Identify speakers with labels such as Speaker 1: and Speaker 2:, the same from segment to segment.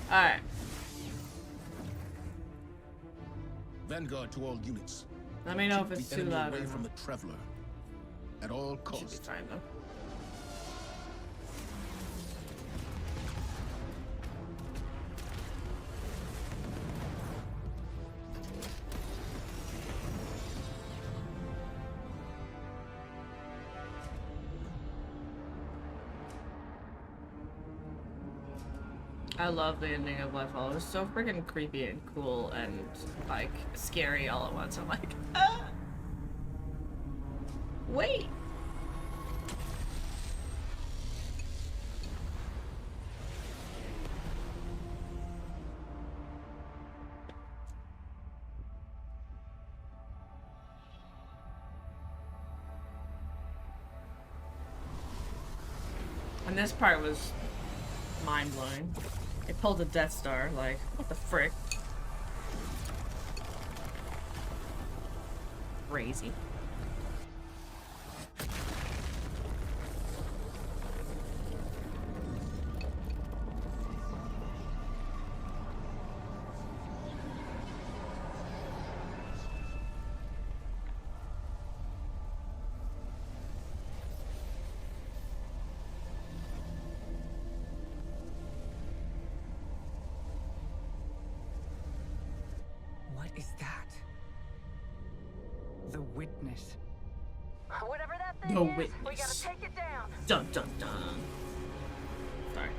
Speaker 1: Alright.
Speaker 2: Vanguard to all units.
Speaker 1: Let me know if
Speaker 2: Keep
Speaker 1: it's
Speaker 2: the
Speaker 1: too
Speaker 2: enemy
Speaker 1: loud
Speaker 2: away
Speaker 1: or
Speaker 2: from
Speaker 1: not.
Speaker 2: the Traveler. At all
Speaker 1: Should be
Speaker 2: costs.
Speaker 1: fine though. I love the ending of Awhile. It was so freaking creepy and cool and like scary all at once. I'm like, ah! Wait. And this part was mind-blowing. They pulled a Death Star, like, what the frick? Crazy.
Speaker 3: What is that? The witness.
Speaker 4: Whatever that thing
Speaker 1: The
Speaker 4: is, we
Speaker 1: witness.
Speaker 4: gotta take it down.
Speaker 1: Dun dun dun. Sorry.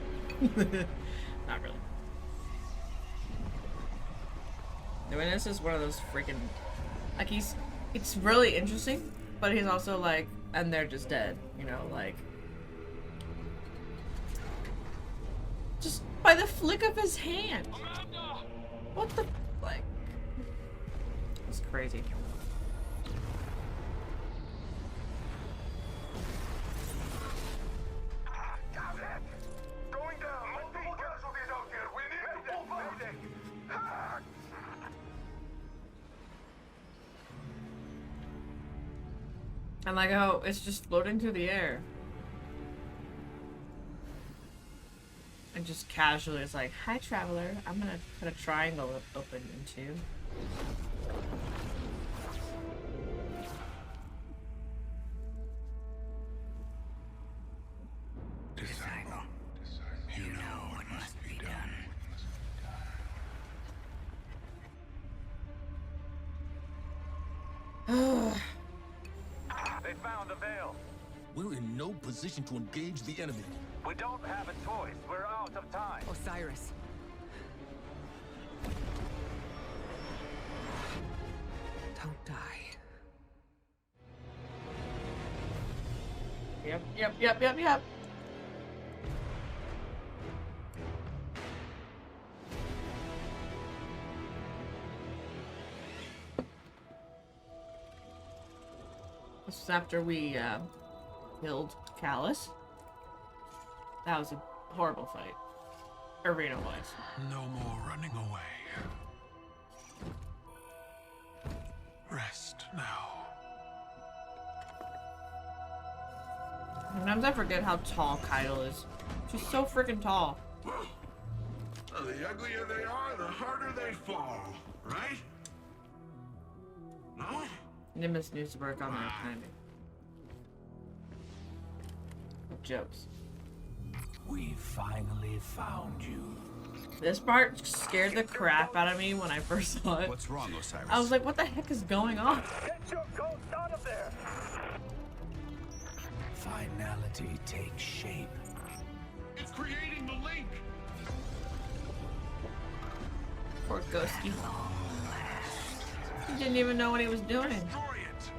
Speaker 1: Not really. The witness is one of those freaking, like, it's really interesting, but he's also like, and they're just dead, you know, like, just by the flick of his hand. What the, like, it's crazy.
Speaker 5: Going down. Multiple casualties out here. We need to pull back.
Speaker 1: And like, oh, it's just floating through the air. And just casually, it's like, hi, traveler. I'm gonna put a triangle open into you.
Speaker 3: Disciple, you know what must be done.
Speaker 5: They found a veil.
Speaker 2: We're in no position to engage the enemy.
Speaker 5: We don't have a choice. We're out of time.
Speaker 3: Osiris. Don't die.
Speaker 1: Yep. This was after we killed Callus. That was a horrible fight. Arena-wise.
Speaker 6: No more running away. Rest now.
Speaker 1: Sometimes I forget how tall Kyle is. She's so freaking tall.
Speaker 7: The uglier they are, the harder they fall, right? No?
Speaker 1: Nimbus needs to work on their timing. Jokes.
Speaker 8: We finally found you.
Speaker 1: This part scared the crap out of me when I first saw it.
Speaker 8: What's wrong, Osiris?
Speaker 1: I was like, what the heck is going on?
Speaker 5: Get your ghost out of there.
Speaker 8: Finality takes shape.
Speaker 7: It's creating the link.
Speaker 1: Poor Ghosty. He didn't even know what he was doing.
Speaker 7: Destroy it.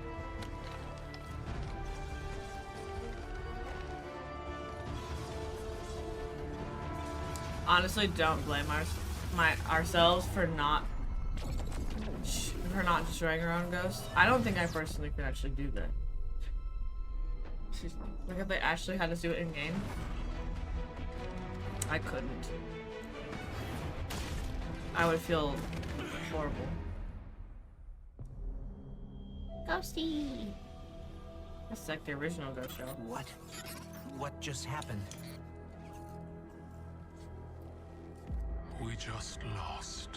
Speaker 1: Honestly, don't blame ourselves for not destroying our own ghost. I don't think I personally could actually do that. Like if they actually had us do it in game, I couldn't. I would feel horrible. Ghosty. That's like the original Ghost show.
Speaker 8: What just happened?
Speaker 6: We we just lost.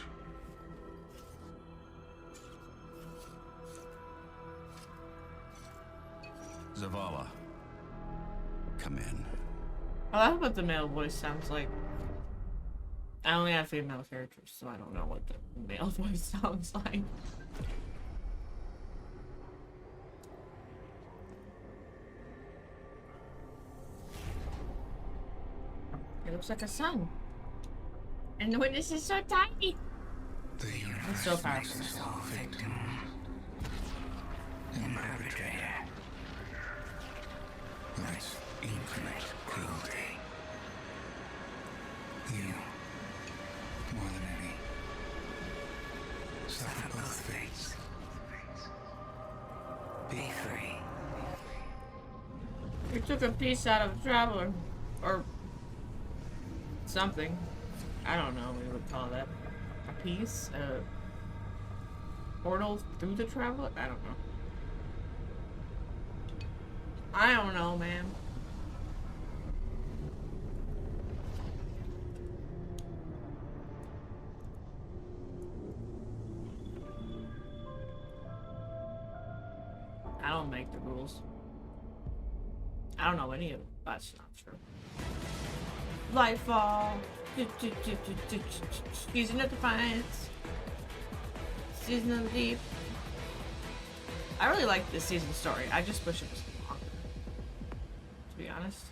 Speaker 3: Zavala. Come in.
Speaker 1: I like what the male voice sounds like. I only have female characters, so I don't know what the male voice sounds like. It looks like a sun. And the witness is so tiny.
Speaker 8: The universe
Speaker 1: It's so powerful.
Speaker 8: makes us all victims. And perpetrator. That's infinite cruelty. You, more than any, suffer both fates. Be free.
Speaker 1: We took a piece out of the Traveler. Or something. I don't know what we would call that. A piece? A portal through the Traveler? I don't know. I don't know, man. I don't make the rules. I don't know any of it. That's not true. Lightfall. Season of Defiance. Season of the Deep. I really like this season story. I just wish it was longer, to be honest.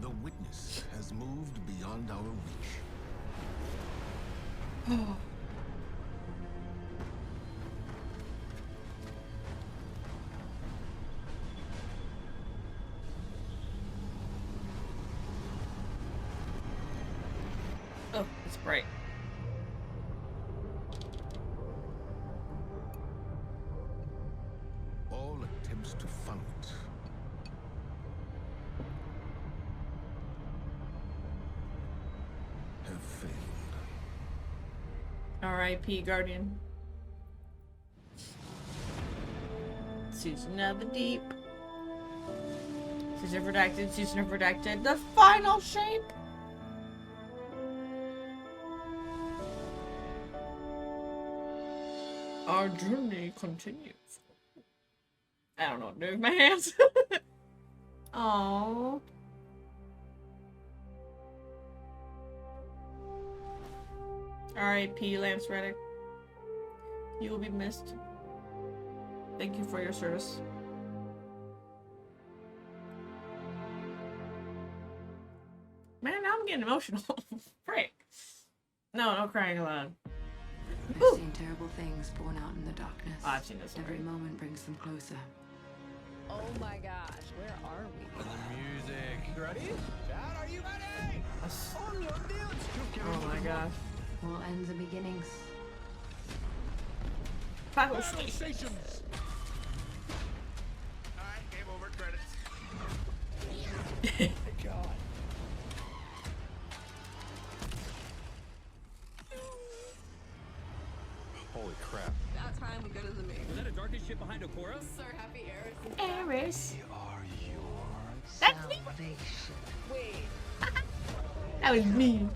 Speaker 2: The witness has moved beyond our reach.
Speaker 1: Oh, it's bright.
Speaker 2: All attempts to funnel it have failed.
Speaker 1: R.I.P. Guardian. Season of the Deep. Season of Redacted. Season of Redacted. The final shape. Our journey continues. I don't know what to do with my hands. Aww. R.I.P. Lance Reddick. You will be missed. Thank you for your service. Man, now I'm getting emotional. Frick. No crying aloud.
Speaker 9: I've seen terrible things born out in the darkness.
Speaker 1: Oh, I've seen this
Speaker 9: Every
Speaker 1: already.
Speaker 9: moment brings them closer.
Speaker 10: Oh my gosh, where are we?
Speaker 6: And the music.
Speaker 5: Ready? Dad, are you ready?
Speaker 1: Oh my gosh.
Speaker 9: All ends and beginnings.
Speaker 1: Battle
Speaker 2: Battle
Speaker 1: station.
Speaker 2: stations!
Speaker 5: Alright, game over, credits.
Speaker 3: God.
Speaker 6: Holy crap.
Speaker 10: About time we go to the moon.
Speaker 11: Was that a darkest ship behind Okora?
Speaker 10: So happy Eris.
Speaker 1: Eris.
Speaker 6: Are yours.
Speaker 1: That's me.
Speaker 10: Wait.
Speaker 1: That was me.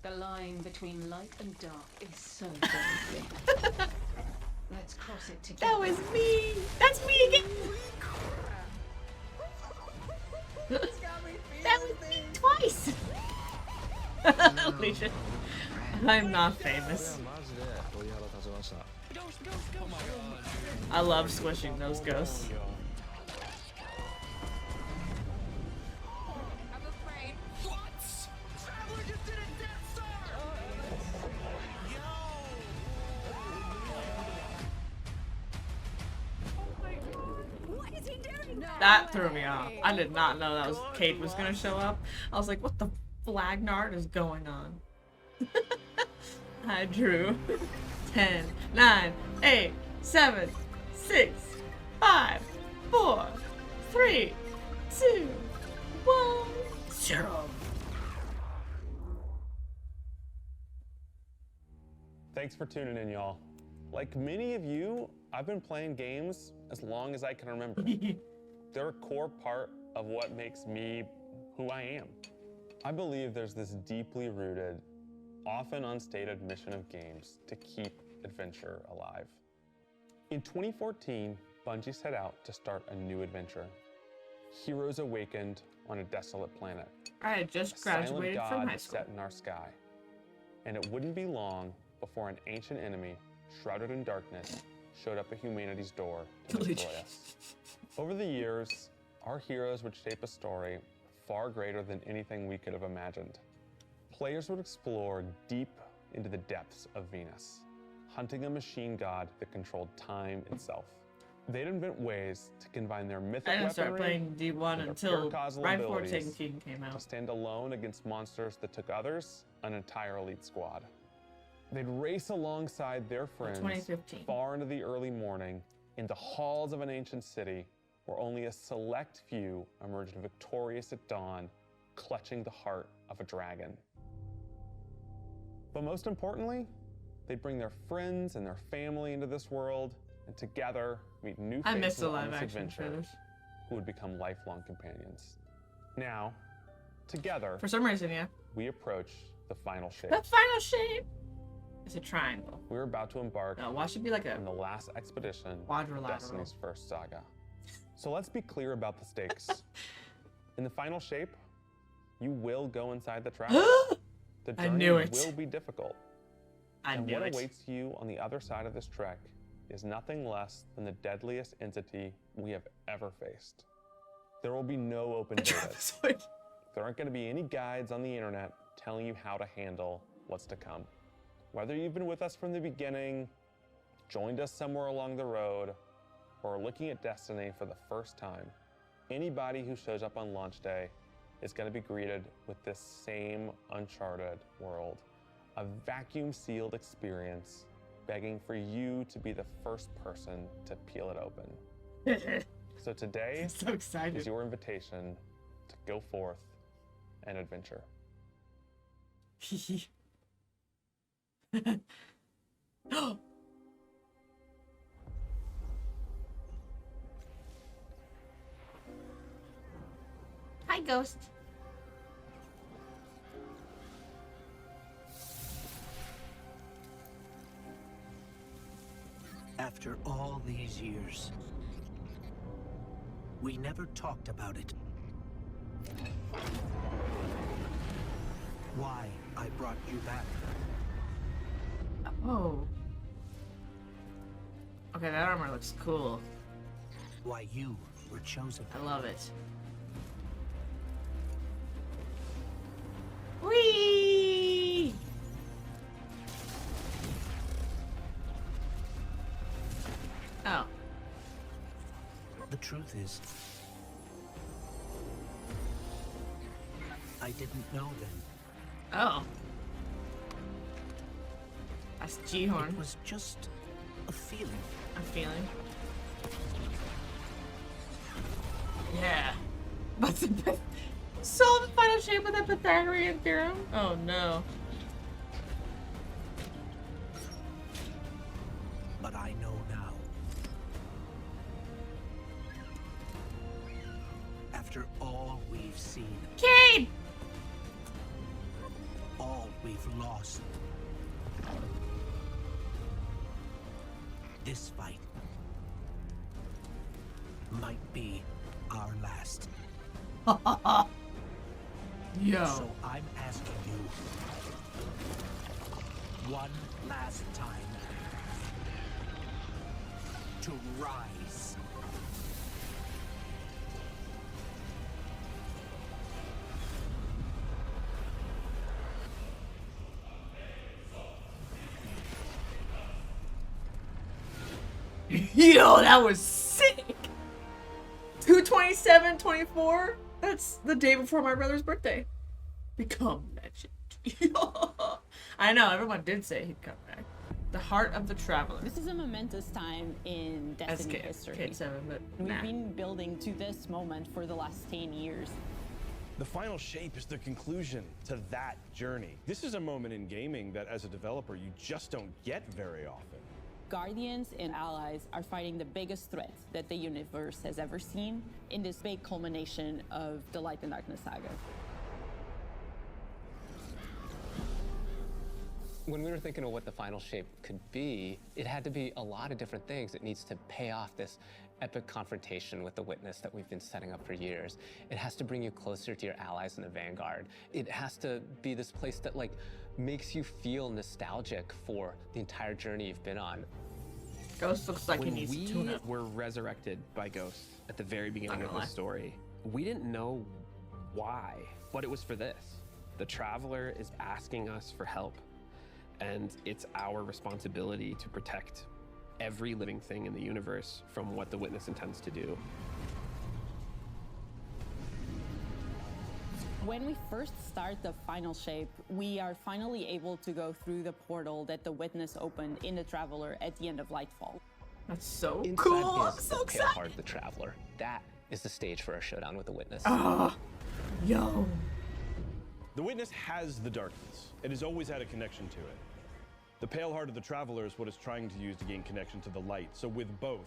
Speaker 9: The line between light and dark is so very thin. Let's cross it together.
Speaker 1: That was me. That's me again. That was me twice. Holy shit. I'm not famous. I love squishing those ghosts.
Speaker 10: I'm afraid.
Speaker 5: Traveler just did a Death Star!
Speaker 10: What is he doing? No
Speaker 1: That threw me off. I did not know that was Kate was gonna show up. I was like, what the flagnard is going on? I drew 10, 9, 8, 7, 6, 5, 4, 3, 2, 1, 0.
Speaker 12: Thanks for tuning in, y'all. Like many of you,
Speaker 11: I've been playing games as long as I can remember. They're a core part of what makes me who I am. I believe there's this deeply rooted, often unstated mission of games to keep adventure alive. In 2014, Bungie set out to start a new adventure. Heroes awakened on a desolate planet.
Speaker 1: I had just
Speaker 11: A silent
Speaker 1: graduated
Speaker 11: god
Speaker 1: from high school.
Speaker 11: set in our sky. And it wouldn't be long before an ancient enemy, shrouded in darkness, showed up at humanity's door to destroy us. Over the years, our heroes would shape a story far greater than anything we could have imagined. Players would explore deep into the depths of Venus, hunting a machine god that controlled time itself. They'd invent ways to combine their mythic
Speaker 1: I didn't start
Speaker 11: weaponry
Speaker 1: playing D1
Speaker 11: with
Speaker 1: until
Speaker 11: their pure causal
Speaker 1: right before
Speaker 11: abilities
Speaker 1: Taken King came
Speaker 11: to
Speaker 1: out.
Speaker 11: stand alone against monsters that took others an entire elite squad. They'd race alongside their friends
Speaker 1: 2015.
Speaker 11: far into the early morning into halls of an ancient city where only a select few emerged victorious at dawn, clutching the heart of a dragon. But most importantly, they'd bring their friends and their family into this world and together meet new
Speaker 1: I missed
Speaker 11: faces
Speaker 1: the
Speaker 11: on
Speaker 1: live
Speaker 11: this
Speaker 1: action
Speaker 11: adventure
Speaker 1: trailers.
Speaker 11: who would become lifelong companions. Now, together,
Speaker 1: For some reason, yeah.
Speaker 11: we approach the final shape.
Speaker 1: The final shape is a triangle.
Speaker 11: We're about to embark
Speaker 1: No, why should it be like a
Speaker 11: on the last expedition of
Speaker 1: quadrilateral?
Speaker 11: Destiny's first saga. So let's be clear about the stakes. In the final shape, you will go inside the trap. The
Speaker 1: I
Speaker 11: journey
Speaker 1: knew it.
Speaker 11: will be difficult.
Speaker 1: I knew
Speaker 11: what
Speaker 1: it.
Speaker 11: awaits you on the other side of this trek is nothing less than the deadliest entity we have ever faced. There will be no open beta. There aren't going to be any guides on the internet telling you how to handle what's to come. Whether you've been with us from the beginning, joined us somewhere along the road, or are looking at Destiny for the first time, anybody who shows up on launch day is going to be greeted with this same uncharted world, a vacuum-sealed experience begging for you to be the first person to peel it open. So today
Speaker 1: I'm so excited.
Speaker 11: is your invitation to go forth and adventure.
Speaker 1: Hi, Ghost.
Speaker 12: After all these years, we never talked about it. Why I brought you back.
Speaker 1: Oh. Okay, that armor looks cool.
Speaker 12: Why you were chosen.
Speaker 1: I love it. Whee! Oh.
Speaker 12: The truth is, I didn't know then.
Speaker 1: Oh. That's G-Horn.
Speaker 12: It was just a feeling.
Speaker 1: A feeling. Yeah. What's the solve the final shape with a Pythagorean theorem? Oh no.
Speaker 12: But I know now. After all we've seen,
Speaker 1: Cade!
Speaker 12: all we've lost, this fight might be our last.
Speaker 1: Yo.
Speaker 12: So I'm asking you one last time to rise.
Speaker 1: Yo, that was sick! 2/27/24? That's the day before my brother's birthday. Become legend. I know, everyone did say he'd come back. The heart of the traveler.
Speaker 13: This is a momentous time in Destiny history.
Speaker 1: K7, but
Speaker 13: We've
Speaker 1: nah.
Speaker 13: been building to this moment for the last 10 years.
Speaker 6: The final shape is the conclusion to that journey. This is a moment in gaming that as a developer you just don't get very often.
Speaker 13: Guardians and allies are fighting the biggest threat that the universe has ever seen in this big culmination of the Light and Darkness saga.
Speaker 14: When we were thinking of what the final shape could be, it had to be a lot of different things. It needs to pay off this epic confrontation with the Witness that we've been setting up for years. It has to bring you closer to your allies in the Vanguard. It has to be this place that like makes you feel nostalgic for the entire journey you've been on.
Speaker 1: Ghost looks like he
Speaker 15: When
Speaker 1: needs
Speaker 15: we
Speaker 1: to tune up.
Speaker 15: were resurrected by Ghost at the very beginning of the
Speaker 1: lie.
Speaker 15: story, we didn't know why, but it was for this. The Traveler is asking us for help, and it's our responsibility to protect every living thing in the universe from what the Witness intends to do.
Speaker 13: When we first start the final shape, we are finally able to go through the portal that the Witness opened in the Traveler at the end of Lightfall.
Speaker 1: That's so
Speaker 14: Inside
Speaker 1: cool.
Speaker 14: is
Speaker 1: I'm so
Speaker 14: the
Speaker 1: excited.
Speaker 14: pale heart of the Traveler. That is the stage for our showdown with the Witness.
Speaker 1: Yo.
Speaker 6: The Witness has the darkness. It has always had a connection to it. The pale heart of the Traveler is what it's trying to use to gain connection to the light. So with both,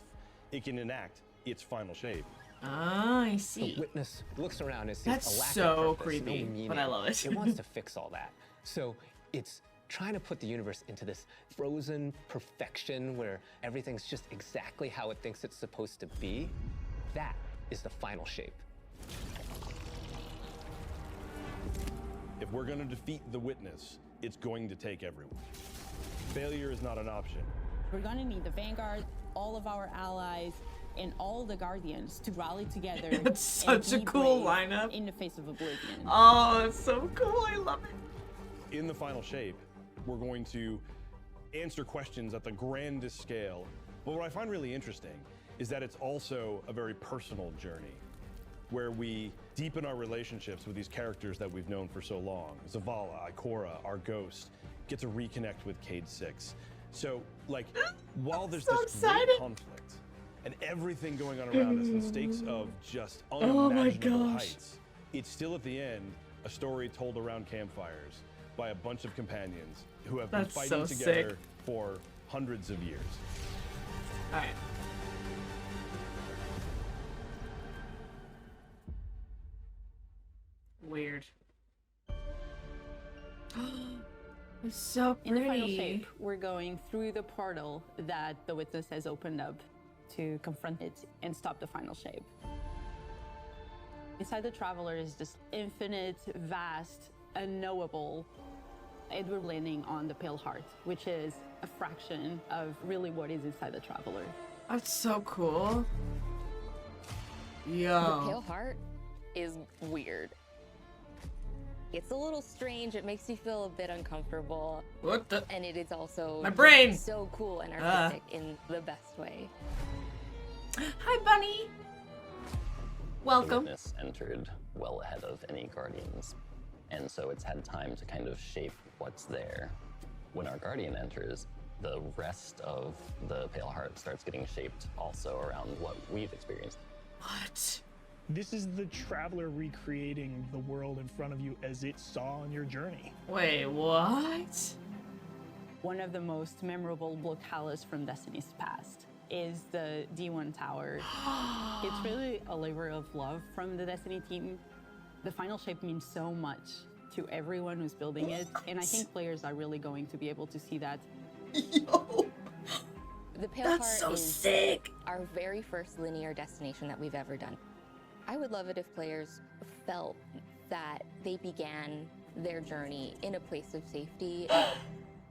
Speaker 6: it can enact its final shape.
Speaker 1: Ah, I see.
Speaker 14: The Witness looks around and sees
Speaker 1: That's
Speaker 14: a lack
Speaker 1: so
Speaker 14: of purpose,
Speaker 1: creepy,
Speaker 14: no meaning.
Speaker 1: but I love it.
Speaker 14: It wants to fix all that. So it's trying to put the universe into this frozen perfection where everything's just exactly how it thinks it's supposed to be. That is the final shape.
Speaker 6: If we're going to defeat the Witness, it's going to take everyone. Failure is not an option.
Speaker 13: We're gonna need the Vanguard, all of our allies, and all the Guardians to rally together.
Speaker 1: That's such a
Speaker 13: and be
Speaker 1: cool
Speaker 13: brave
Speaker 1: lineup.
Speaker 13: in the face of oblivion.
Speaker 1: Oh, it's so cool. I love it.
Speaker 6: In the final shape, we're going to answer questions at the grandest scale. But what I find really interesting is that it's also a very personal journey where we deepen our relationships with these characters that we've known for so long. Zavala, Ikora, our Ghost, get to reconnect with Cade 6. So, like, while there's
Speaker 1: so
Speaker 6: this
Speaker 1: excited.
Speaker 6: great conflict and everything going on around us and stakes of just
Speaker 1: Oh my
Speaker 6: unimaginable
Speaker 1: gosh.
Speaker 6: heights, it's still at the end a story told around campfires by a bunch of companions who have been
Speaker 1: That's
Speaker 6: fighting
Speaker 1: so
Speaker 6: together
Speaker 1: sick.
Speaker 6: for hundreds of years.
Speaker 1: All right. Weird. It's so
Speaker 13: In the final
Speaker 1: pretty.
Speaker 13: shape, we're going through the portal that the Witness has opened up to confront it and stop the final shape. Inside the Traveler is this infinite, vast, unknowable, and we're landing on the Pale Heart, which is a fraction of really what is inside the Traveler.
Speaker 1: That's so cool.
Speaker 16: The
Speaker 1: Yo.
Speaker 16: Pale Heart is weird. It's a little strange. It makes you feel a bit uncomfortable.
Speaker 1: What the?
Speaker 16: And it is also
Speaker 1: My brain.
Speaker 16: so cool and artistic in the best way.
Speaker 1: Hi, Bunny.
Speaker 17: The
Speaker 1: Welcome.
Speaker 17: Witness entered well ahead of any Guardians, and so it's had time to kind of shape what's there. When our Guardian enters, the rest of the Pale Heart starts getting shaped also around what we've experienced.
Speaker 1: What?
Speaker 18: This is the Traveler recreating the world in front of you as it saw on your journey.
Speaker 1: Wait, what?
Speaker 13: One of the most memorable locales from Destiny's past is the D1 Tower. It's really a labor of love from the Destiny team. The final shape means so much to everyone who's building it, and I think players are really going to be able to see that.
Speaker 16: The Pale
Speaker 1: That's
Speaker 16: Heart
Speaker 1: so
Speaker 16: is
Speaker 1: sick.
Speaker 16: our very first linear destination that we've ever done. I would love it if players felt that they began their journey in a place of safety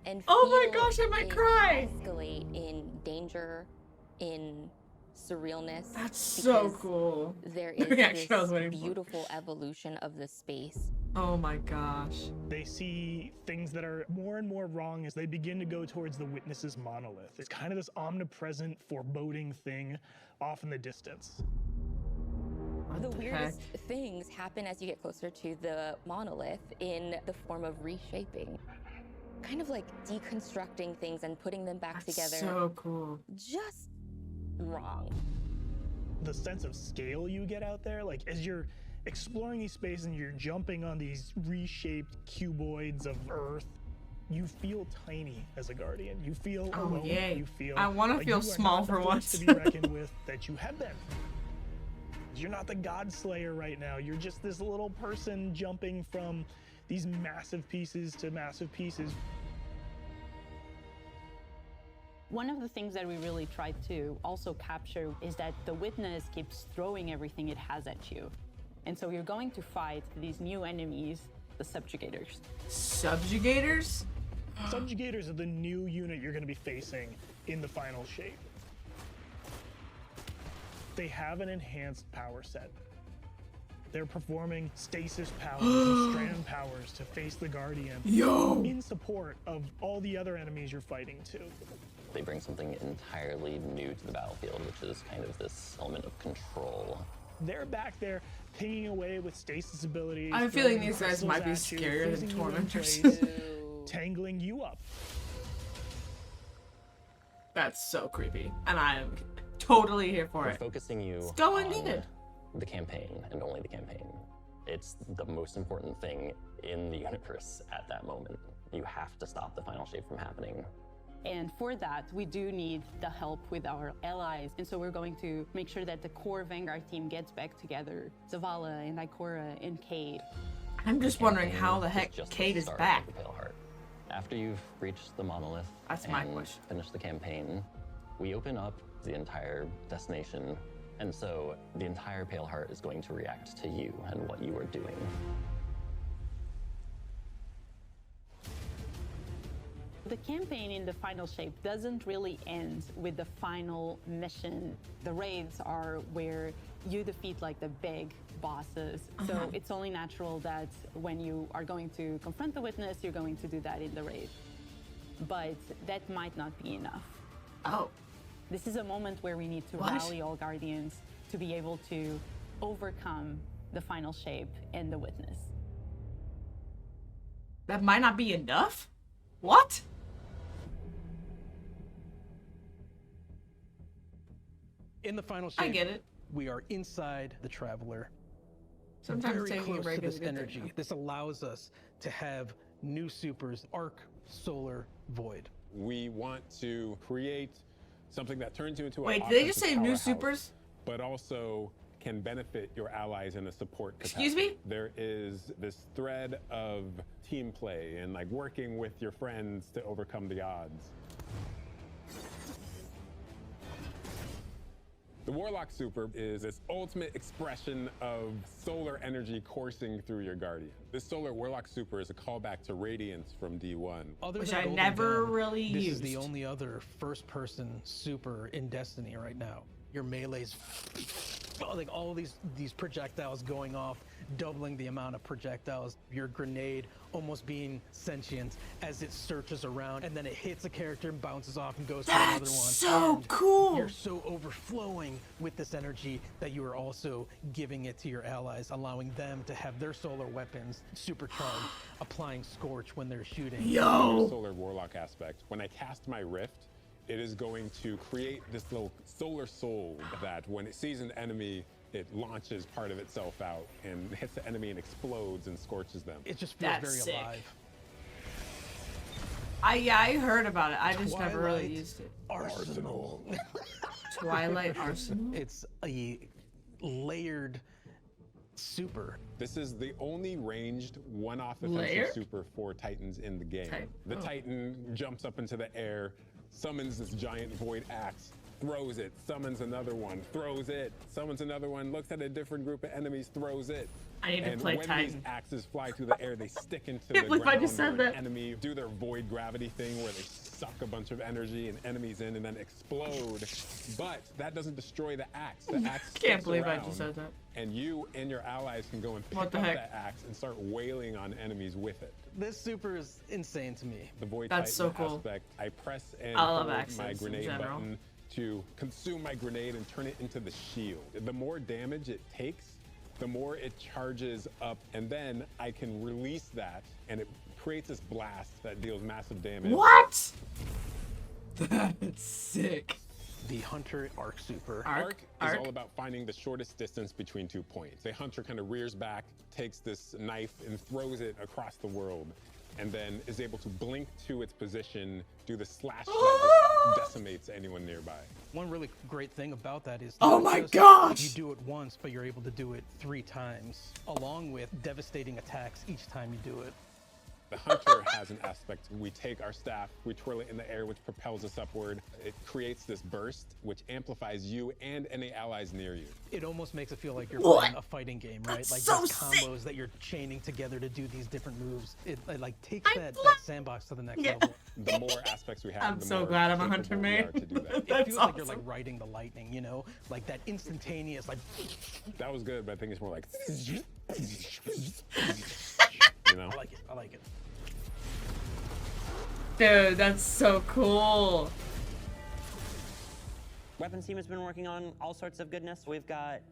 Speaker 16: and
Speaker 1: Oh my
Speaker 16: feel
Speaker 1: gosh, I might
Speaker 16: it
Speaker 1: cry.
Speaker 16: escalate in danger, in surrealness.
Speaker 1: That's so
Speaker 16: because
Speaker 1: cool.
Speaker 16: There is
Speaker 1: Reaction I was
Speaker 16: this
Speaker 1: waiting for.
Speaker 16: beautiful evolution of the space.
Speaker 1: Oh my gosh.
Speaker 18: They see things that are more and more wrong as they begin to go towards the Witness's monolith. It's kind of this omnipresent, foreboding thing off in the distance.
Speaker 16: The weirdest things happen as you get closer to the monolith in the form of reshaping. Kind of like deconstructing things and putting them back together.
Speaker 1: So cool.
Speaker 16: Just wrong.
Speaker 18: The sense of scale you get out there, like as you're exploring these spaces and you're jumping on these reshaped cuboids of Earth, you feel tiny as a guardian. You feel
Speaker 1: Oh,
Speaker 18: alone.
Speaker 1: yay.
Speaker 18: You feel
Speaker 1: I wanna
Speaker 18: like
Speaker 1: feel
Speaker 18: you are
Speaker 1: small
Speaker 18: not the
Speaker 1: for
Speaker 18: force
Speaker 1: once.
Speaker 18: to be reckoned with that you have been. You're not the God Slayer right now. You're just this little person jumping from these massive pieces to massive pieces.
Speaker 13: One of the things that we really tried to also capture is that the witness keeps throwing everything it has at you. And so you're going to fight these new enemies, the subjugators.
Speaker 1: Subjugators?
Speaker 18: Subjugators are the new unit you're going to be facing in the final shape. They have an enhanced power set. They're performing stasis powers and strand powers to face the Guardian in support of all the other enemies you're fighting too.
Speaker 17: They bring something entirely new to the battlefield, which is kind of this element of control.
Speaker 18: They're back there pinging away with stasis abilities.
Speaker 1: I'm feeling
Speaker 18: throwing
Speaker 1: these guys might be
Speaker 18: crystals at you,
Speaker 1: scarier than
Speaker 18: freezing you in
Speaker 1: tormentors.
Speaker 18: place, tangling you up.
Speaker 1: That's so creepy, and I am totally here for
Speaker 17: We're
Speaker 1: it.
Speaker 17: focusing you
Speaker 1: It's going
Speaker 17: on
Speaker 1: good.
Speaker 17: the campaign and only the campaign. It's the most important thing in the universe at that moment. You have to stop the final shape from happening.
Speaker 13: And for that, we do need the help with our allies. And so we're going to make sure that the core Vanguard team gets back together. Zavala and Ikora and Cade.
Speaker 1: I'm just wondering
Speaker 17: Campaign
Speaker 1: how the heck
Speaker 17: just the
Speaker 1: Cade is
Speaker 17: start
Speaker 1: back.
Speaker 17: of the Pale Heart. After you've reached the monolith
Speaker 1: That's my
Speaker 17: and
Speaker 1: question.
Speaker 17: finished the campaign, we open up the entire destination, and so the entire Pale Heart is going to react to you and what you are doing.
Speaker 13: The campaign in the final shape doesn't really end with the final mission. The raids are where you defeat like the big bosses. So it's only natural that when you are going to confront the witness, you're going to do that in the raid. But that might not be enough.
Speaker 1: Oh.
Speaker 13: This is a moment where we need to
Speaker 1: What?
Speaker 13: rally all guardians to be able to overcome the final shape and the witness.
Speaker 1: That might not be enough? What?
Speaker 19: In the final shape,
Speaker 1: I get it.
Speaker 19: We are inside the Traveler.
Speaker 1: Sometimes
Speaker 19: very
Speaker 1: taking a
Speaker 19: close
Speaker 1: break
Speaker 19: to
Speaker 1: is
Speaker 19: this
Speaker 1: a good thing,
Speaker 19: energy.
Speaker 1: though.
Speaker 19: This allows us to have new supers, Arc, Solar, Void.
Speaker 6: We want to create something that turns you into
Speaker 1: Wait,
Speaker 6: an
Speaker 1: did they just
Speaker 6: offensive
Speaker 1: say new
Speaker 6: powerhouse,
Speaker 1: supers?
Speaker 6: but also can benefit your allies in a support capacity.
Speaker 1: Excuse me?
Speaker 6: There is this thread of team play and like working with your friends to overcome the odds. The Warlock Super is this ultimate expression of solar energy coursing through your Guardian. This Solar Warlock Super is a callback to Radiance from D1.
Speaker 19: Other
Speaker 1: Which
Speaker 19: than
Speaker 1: I
Speaker 19: Golden
Speaker 1: never
Speaker 19: Gun,
Speaker 1: really
Speaker 19: this
Speaker 1: used.
Speaker 19: is the only other first-person super in Destiny right now. Your melee's like all of these projectiles going off, doubling the amount of projectiles. Your grenade almost being sentient as it searches around, and then it hits a character and bounces off and goes to another one.
Speaker 1: That's so
Speaker 19: And
Speaker 1: cool.
Speaker 19: You're so overflowing with this energy that you are also giving it to your allies, allowing them to have their solar weapons supercharged, applying Scorch when they're shooting.
Speaker 6: The Solar Warlock aspect. When I cast my Rift, it is going to create this little solar soul that when it sees an enemy, it launches part of itself out and hits the enemy and explodes and scorches them.
Speaker 19: It just feels
Speaker 1: That's
Speaker 19: very
Speaker 1: sick.
Speaker 19: alive.
Speaker 1: I heard about it. I just never really
Speaker 19: Twilight
Speaker 1: used it.
Speaker 19: Arsenal.
Speaker 1: Twilight Arsenal.
Speaker 19: It's a layered super.
Speaker 6: This is the only ranged one-off
Speaker 1: Layered?
Speaker 6: offensive super for Titans in the game. The Titan jumps up into the air, summons this giant void axe, throws it, summons another one, throws it, summons another one, looks at a different group of enemies, throws it.
Speaker 1: I need to
Speaker 6: and
Speaker 1: play
Speaker 6: when
Speaker 1: Titan.
Speaker 6: these axes fly through the air, they stick into
Speaker 1: Can't
Speaker 6: the
Speaker 1: believe I
Speaker 6: ground
Speaker 1: just said
Speaker 6: where
Speaker 1: that.
Speaker 6: an enemy do their void gravity thing where they suck a bunch of energy and enemies in and then explode. But that doesn't destroy the axe. The axe
Speaker 1: Can't
Speaker 6: sticks
Speaker 1: believe I
Speaker 6: around,
Speaker 1: just said that.
Speaker 6: And you and your allies can go and pick
Speaker 1: What
Speaker 6: up
Speaker 1: the heck?
Speaker 6: that axe and start wailing on enemies with it.
Speaker 19: This super is insane to me.
Speaker 6: The Void
Speaker 1: That's
Speaker 6: Titan
Speaker 1: so cool.
Speaker 6: aspect, I press and
Speaker 1: I love
Speaker 6: hold
Speaker 1: axes
Speaker 6: my
Speaker 1: in
Speaker 6: grenade
Speaker 1: general.
Speaker 6: button to consume my grenade and turn it into the shield. The more damage it takes, the more it charges up, and then I can release that, and it creates this blast that deals massive damage.
Speaker 1: What? That's sick.
Speaker 19: The Hunter Arc super.
Speaker 6: Arc is all about finding the shortest distance between 2 points. The hunter kind of rears back, takes this knife, and throws it across the world. and then is able to blink to its position, do the slash that just decimates anyone nearby.
Speaker 19: One really great thing about that is
Speaker 1: Oh
Speaker 19: not
Speaker 1: my
Speaker 19: just
Speaker 1: gosh!
Speaker 19: You do it once, but you're able to do it 3 times, along with devastating attacks each time you do it.
Speaker 6: The hunter has an aspect. We take our staff, we twirl it in the air, which propels us upward. It creates this burst, which amplifies you and any allies near you.
Speaker 19: It almost makes it feel like you're
Speaker 1: What?
Speaker 19: playing a fighting game, right?
Speaker 1: That's
Speaker 19: Like
Speaker 1: so
Speaker 19: these combos that you're chaining together to do these different moves. It like takes that sandbox to the next level.
Speaker 6: The more aspects we have,
Speaker 1: I'm
Speaker 6: the
Speaker 1: so
Speaker 6: more
Speaker 1: glad I'm a
Speaker 6: capable
Speaker 1: hunter
Speaker 6: we
Speaker 1: maid.
Speaker 6: are to do that.
Speaker 19: It
Speaker 1: That's
Speaker 19: feels like you're
Speaker 1: awesome.
Speaker 19: like riding the lightning, you know? Like that instantaneous, like...
Speaker 6: That was good, but I think it's more like... you know?
Speaker 19: I like it, I like it.
Speaker 1: Dude, that's so cool.
Speaker 20: Weapons team has been working on all sorts of goodness. We've got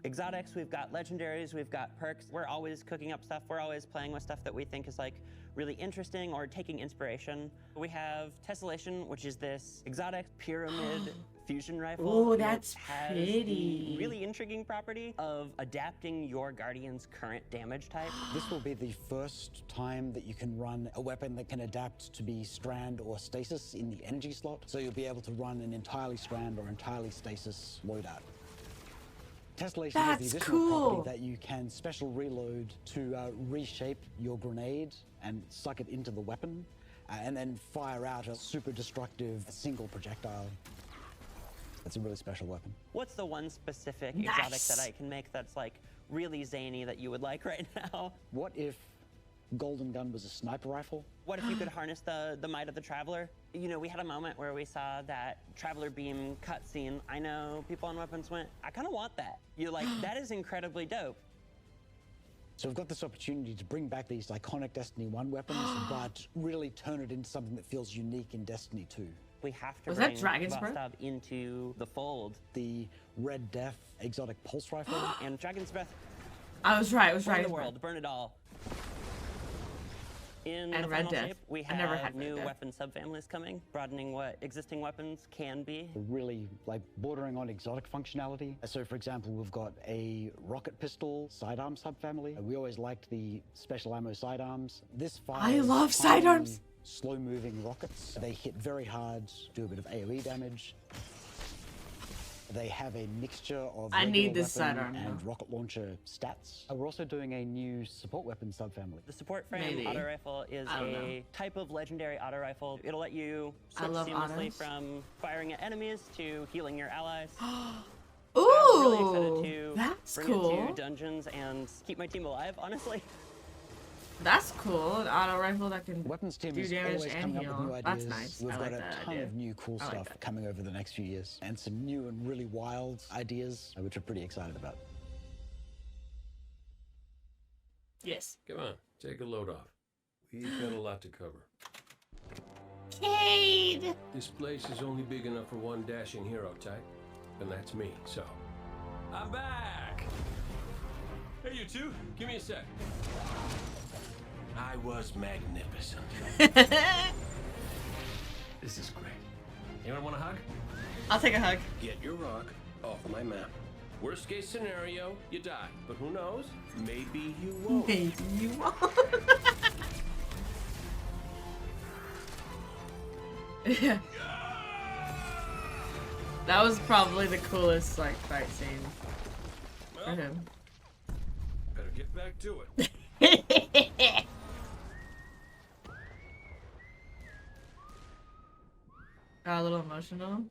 Speaker 20: exotics, we've got legendaries, we've got perks. We're always cooking up stuff. We're always playing with stuff that we think is like really interesting or taking inspiration. We have Tessellation, which is this exotic pyramid fusion rifle.
Speaker 1: Ooh,
Speaker 20: and it
Speaker 1: that's
Speaker 20: has
Speaker 1: pretty.
Speaker 20: the really intriguing property of adapting your Guardian's current damage type.
Speaker 21: This will be the first time that you can run a weapon that can adapt to be strand or stasis in the energy slot. So you'll be able to run an entirely strand or entirely stasis loadout. Tessellation has the
Speaker 1: That's
Speaker 21: additional
Speaker 1: cool.
Speaker 21: property that you can special reload to reshape your grenade and suck it into the weapon, and then fire out a super destructive single projectile. It's a really special weapon.
Speaker 20: What's the one specific
Speaker 21: Nice.
Speaker 20: exotic that I can make that's like really zany that you would like right now?
Speaker 21: What if Golden Gun was a sniper rifle?
Speaker 20: What if you could harness the might of the Traveler? You know, we had a moment where we saw that Traveler beam cutscene. I know people on Weapons went, I kind of want that. You're like, that is incredibly dope.
Speaker 21: So we've got this opportunity to bring back these iconic Destiny 1 weapons, but really turn it into something that feels unique in Destiny 2.
Speaker 20: We have to
Speaker 1: Was that
Speaker 20: bring
Speaker 1: Dragon's Breath?
Speaker 20: Vostok into the fold.
Speaker 21: The Red Death exotic pulse rifle.
Speaker 20: And Dragon's Breath.
Speaker 1: I was right, it was
Speaker 20: Burn
Speaker 1: Dragon's
Speaker 20: the
Speaker 1: Breath.
Speaker 20: world, burn it all. In
Speaker 1: And
Speaker 20: the
Speaker 1: Red
Speaker 20: final
Speaker 1: Death.
Speaker 20: shape, we
Speaker 1: I never
Speaker 20: have
Speaker 1: had Red
Speaker 20: new
Speaker 1: Death.
Speaker 20: weapon subfamilies coming, broadening what existing weapons can be.
Speaker 21: Really like bordering on exotic functionality. So for example, we've got a rocket pistol sidearm subfamily. We always liked the special ammo sidearms. This
Speaker 1: I
Speaker 21: fires
Speaker 1: love
Speaker 21: tiny,
Speaker 1: sidearms.
Speaker 21: slow-moving rockets. They hit very hard, do a bit of AoE damage. They have a mixture of
Speaker 1: I need
Speaker 21: regular
Speaker 1: this
Speaker 21: weapon
Speaker 1: sidearm
Speaker 21: and
Speaker 1: now.
Speaker 21: rocket launcher stats. We're also doing a new support weapon subfamily.
Speaker 20: The support frame
Speaker 1: Maybe.
Speaker 20: auto rifle is
Speaker 1: I don't know.
Speaker 20: a type of legendary auto rifle. It'll let you
Speaker 1: I
Speaker 20: switch
Speaker 1: love
Speaker 20: seamlessly
Speaker 1: autos.
Speaker 20: from firing at enemies to healing your allies.
Speaker 1: Ooh,
Speaker 20: I'm really excited to
Speaker 1: that's
Speaker 20: bring
Speaker 1: cool.
Speaker 20: it to dungeons and keep my team alive, honestly.
Speaker 1: That's cool. An auto rifle that can
Speaker 21: Weapons team
Speaker 1: do
Speaker 21: is
Speaker 1: damage
Speaker 21: always
Speaker 1: and
Speaker 21: coming up with new
Speaker 1: heal.
Speaker 21: ideas.
Speaker 1: That's nice.
Speaker 21: We've
Speaker 1: I
Speaker 21: got
Speaker 1: like
Speaker 21: a
Speaker 1: that
Speaker 21: ton
Speaker 1: idea.
Speaker 21: of new cool
Speaker 1: I like
Speaker 21: stuff
Speaker 1: that.
Speaker 21: coming over the next few years, and some new and really wild ideas, which we're pretty excited about.
Speaker 1: Yes.
Speaker 22: Come on, take a load off. We've got a lot to cover.
Speaker 1: Cade!
Speaker 22: This place is only big enough for one dashing hero type, and that's me, so. I'm back! Hey, you two, give me a sec. I was magnificent. This is great. Anyone want a hug?
Speaker 1: I'll take a hug.
Speaker 22: Get your rock off my map. Worst case scenario, you die. But who knows? Maybe you won't.
Speaker 1: Maybe you won't. Yeah. That was probably the coolest like fight scene for him.
Speaker 22: Better get back to it.
Speaker 1: Got a little emotional.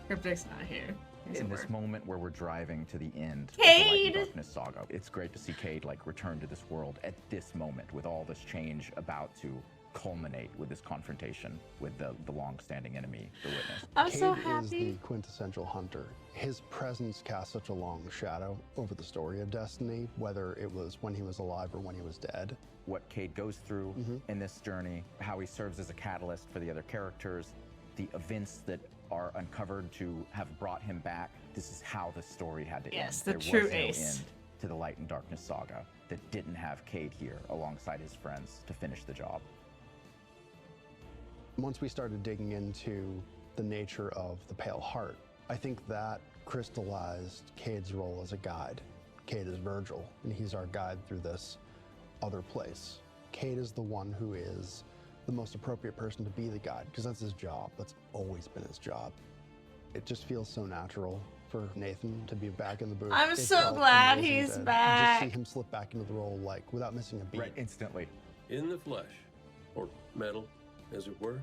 Speaker 1: Cryptic's not here. He's
Speaker 23: In
Speaker 1: at
Speaker 23: this
Speaker 1: work.
Speaker 23: moment where we're driving to the end of the
Speaker 1: Cade!
Speaker 23: Light and Darkness saga, it's great to see Cade like return to this world at this moment with all this change about to culminate with this confrontation with the long-standing enemy, the Witness.
Speaker 1: I'm so
Speaker 24: Cade is
Speaker 1: happy.
Speaker 24: the quintessential hunter. His presence casts such a long shadow over the story of Destiny, whether it was when he was alive or when he was dead.
Speaker 23: What Cade goes through in this journey, how he serves as a catalyst for the other characters, the events that are uncovered to have brought him back. This is how the story had to
Speaker 1: Yes,
Speaker 23: end.
Speaker 1: the
Speaker 23: There
Speaker 1: true
Speaker 23: was no
Speaker 1: ace.
Speaker 23: end to the Light and Darkness saga that didn't have Cade here alongside his friends to finish the job.
Speaker 24: Once we started digging into the nature of the Pale Heart, I think that crystallized Cade's role as a guide. Cade is Virgil, and he's our guide through this other place. Cade is the one who is the most appropriate person to be the guide, because that's his job. That's always been his job. It just feels so natural for Nathan to be back in the booth.
Speaker 1: I'm
Speaker 24: It
Speaker 1: so
Speaker 24: felt
Speaker 1: glad
Speaker 24: amazing
Speaker 1: he's
Speaker 24: to
Speaker 1: back.
Speaker 24: Just see him slip back into the role, like, without missing a beat.
Speaker 23: Right, instantly.
Speaker 22: In the flesh, or metal, as it were.